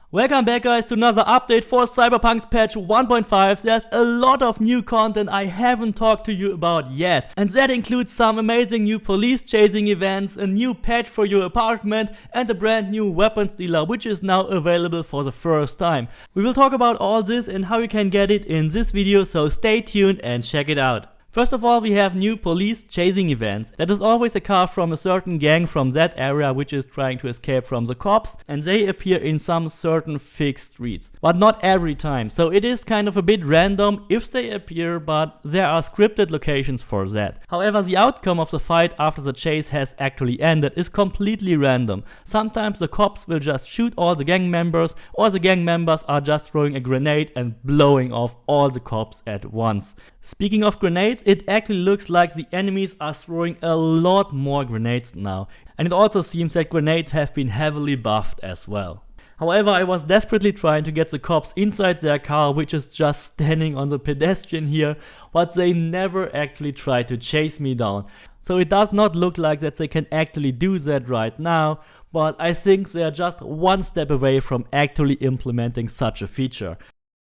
Welcome back guys to another update for Cyberpunk's patch 1.5. There's a lot of new content I haven't talked to you about yet. And that includes some amazing new police chasing events, a new pet for your apartment, and a brand new weapons dealer which is now available for the first time. We will talk about all this and how you can get it in this video, so stay tuned and check it out. First of all, we have new police chasing events. That is always a car from a certain gang from that area which is trying to escape from the cops, and they appear in some certain fixed streets. But not every time, so it is kind of a bit random if they appear, but there are scripted locations for that. However, the outcome of the fight after the chase has actually ended is completely random. Sometimes the cops will just shoot all the gang members, or the gang members are just throwing a grenade and blowing off all the cops at once. Speaking of grenades, it actually looks like the enemies are throwing a lot more grenades now. And it also seems that grenades have been heavily buffed as well. However, I was desperately trying to get the cops inside their car, which is just standing on the pedestrian here, but they never actually tried to chase me down. So it does not look like that they can actually do that right now, but I think they are just one step away from actually implementing such a feature.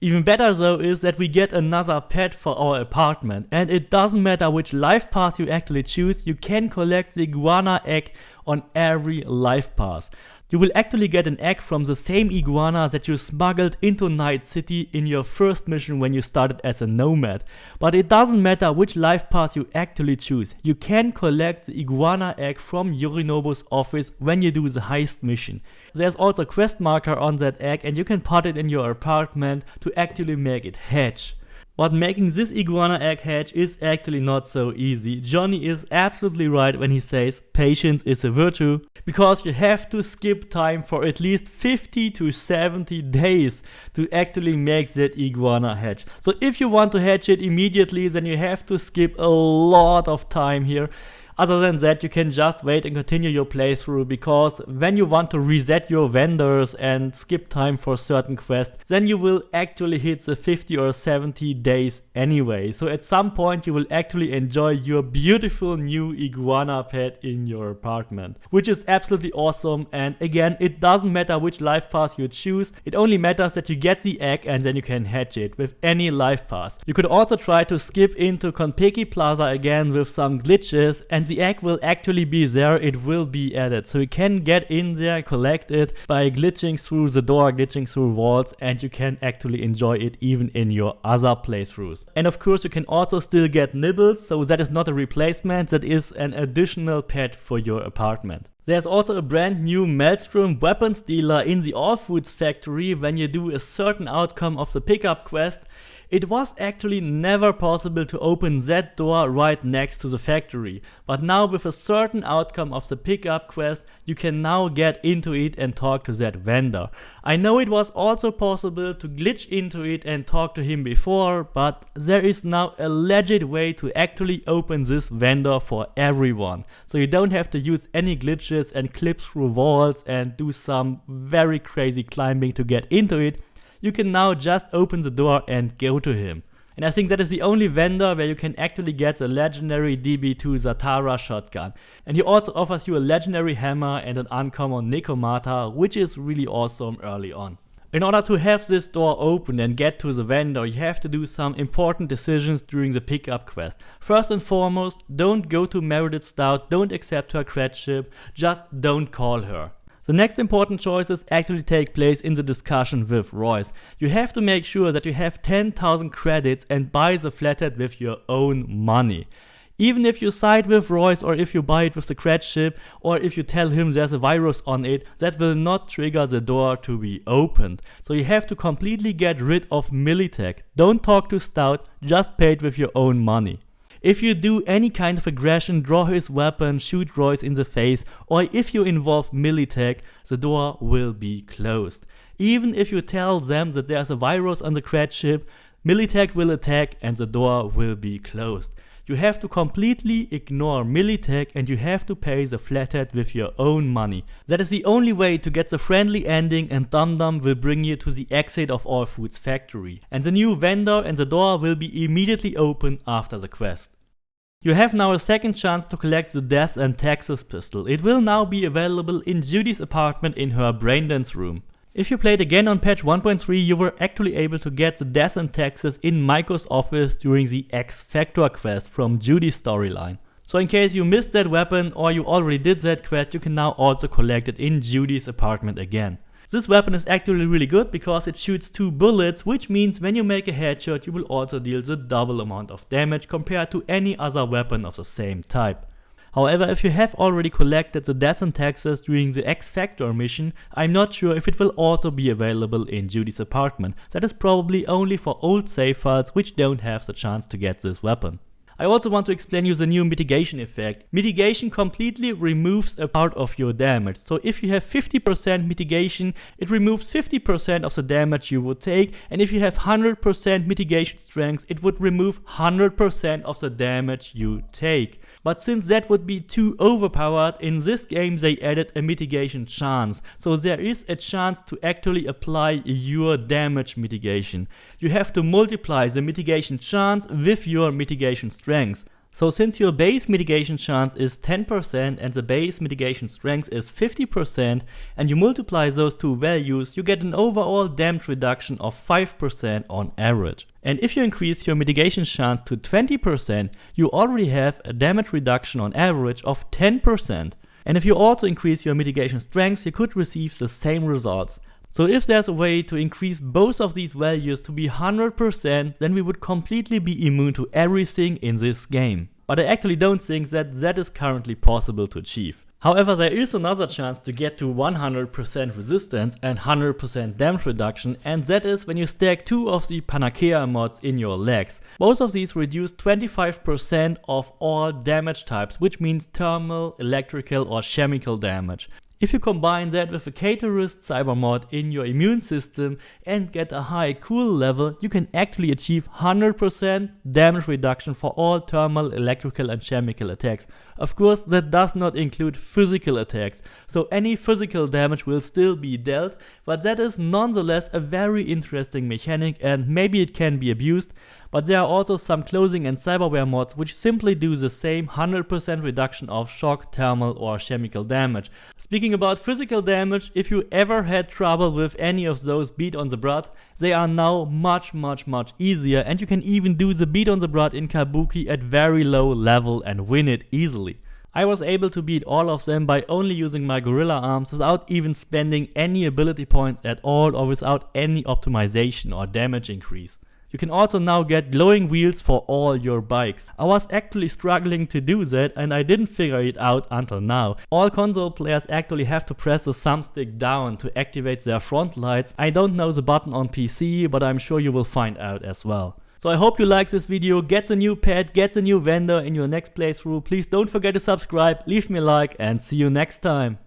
Even better though is that we get another pet for our apartment, and it doesn't matter which life path you actually choose, you can collect the Iguana egg on every life path. You will actually get an egg from the same iguana that you smuggled into Night City in your first mission when you started as a nomad. But it doesn't matter which life path you actually choose, you can collect the iguana egg from Yorinobu's office when you do the heist mission. There's also a quest marker on that egg and you can put it in your apartment to actually make it hatch. But making this iguana egg hatch is actually not so easy. Johnny is absolutely right when he says patience is a virtue, because you have to skip time for at least 50 to 70 days to actually make that iguana hatch. So if you want to hatch it immediately, then you have to skip a lot of time here. Other than that, you can just wait and continue your playthrough, because when you want to reset your vendors and skip time for certain quests, then you will actually hit the 50 or 70 days anyway. So at some point you will actually enjoy your beautiful new iguana pet in your apartment, which is absolutely awesome. And again, it doesn't matter which life path you choose, it only matters that you get the egg and then you can hatch it with any life path. You could also try to skip into Konpeki Plaza again with some glitches, and the egg will actually be there, it will be added. So you can get in there, collect it by glitching through the door, glitching through walls, and you can actually enjoy it even in your other playthroughs. And of course you can also still get nibbles, so that is not a replacement, that is an additional pet for your apartment. There's also a brand new Maelstrom weapons dealer in the All Foods factory when you do a certain outcome of the pickup quest. It was actually never possible to open that door right next to the factory, but now with a certain outcome of the pickup quest, you can now get into it and talk to that vendor. I know it was also possible to glitch into it and talk to him before, but there is now a legit way to actually open this vendor for everyone. So you don't have to use any glitches and clip through walls and do some very crazy climbing to get into it. You can now just open the door and go to him. And I think that is the only vendor where you can actually get the legendary DB2 Zatara shotgun. And he also offers you a legendary hammer and an uncommon Nekomata, which is really awesome early on. In order to have this door open and get to the vendor, you have to do some important decisions during the pickup quest. First and foremost, don't go to Meredith Stout, don't accept her credship, just don't call her. The next important choices actually take place in the discussion with Royce. You have to make sure that you have 10,000 credits and buy the flathead with your own money. Even if you side with Royce, or if you buy it with the cred ship, or if you tell him there's a virus on it, that will not trigger the door to be opened. So you have to completely get rid of Militech. Don't talk to Stout, just pay it with your own money. If you do any kind of aggression, draw his weapon, shoot Royce in the face, or if you involve Militech, the door will be closed. Even if you tell them that there's a virus on the cred ship, Militech will attack and the door will be closed. You have to completely ignore Militech and you have to pay the flathead with your own money. That is the only way to get the friendly ending, and Dum Dum will bring you to the exit of All Foods factory. And the new vendor and the door will be immediately open after the quest. You have now a second chance to collect the Death and Taxes pistol. It will now be available in Judy's apartment in her braindance room. If you played again on patch 1.3, you were actually able to get the death in Texas in Maiko's office during the X Factor quest from Judy's storyline. So in case you missed that weapon or you already did that quest, you can now also collect it in Judy's apartment again. This weapon is actually really good because it shoots 2 bullets, which means when you make a headshot you will also deal the double amount of damage compared to any other weapon of the same type. However, if you have already collected the death in Texas during the X Factor mission, I'm not sure if it will also be available in Judy's apartment. That is probably only for old save files which don't have the chance to get this weapon. I also want to explain you the new mitigation effect. Mitigation completely removes a part of your damage. So if you have 50% mitigation, it removes 50% of the damage you would take, and if you have 100% mitigation strength, it would remove 100% of the damage you take. But since that would be too overpowered, in this game they added a mitigation chance. So there is a chance to actually apply your damage mitigation. You have to multiply the mitigation chance with your mitigation strength. So since your base mitigation chance is 10% and the base mitigation strength is 50%, and you multiply those two values, you get an overall damage reduction of 5% on average. And if you increase your mitigation chance to 20%, you already have a damage reduction on average of 10%. And if you also increase your mitigation strength, you could receive the same results. So if there's a way to increase both of these values to be 100%, then we would completely be immune to everything in this game. But I actually don't think that that is currently possible to achieve. However, there is another chance to get to 100% resistance and 100% damage reduction, and that is when you stack 2 of the Panacea mods in your legs. Both of these reduce 25% of all damage types, which means thermal, electrical or chemical damage. If you combine that with a Caterist cyber mod in your immune system and get a high cool level, you can actually achieve 100% damage reduction for all thermal, electrical and chemical attacks. Of course, that does not include physical attacks, so any physical damage will still be dealt, but that is nonetheless a very interesting mechanic and maybe it can be abused. But there are also some clothing and cyberware mods which simply do the same 100% reduction of shock, thermal or chemical damage. Speaking about physical damage, if you ever had trouble with any of those beat on the Brood, they are now much easier, and you can even do the beat on the Brood in Kabuki at very low level and win it easily. I was able to beat all of them by only using my gorilla arms without even spending any ability points at all or without any optimization or damage increase. You can also now get glowing wheels for all your bikes. I was actually struggling to do that and I didn't figure it out until now. All console players actually have to press the thumbstick down to activate their front lights. I don't know the button on PC, but I'm sure you will find out as well. So I hope you like this video, get the new pet, get the new vendor in your next playthrough. Please don't forget to subscribe, leave me a like and see you next time.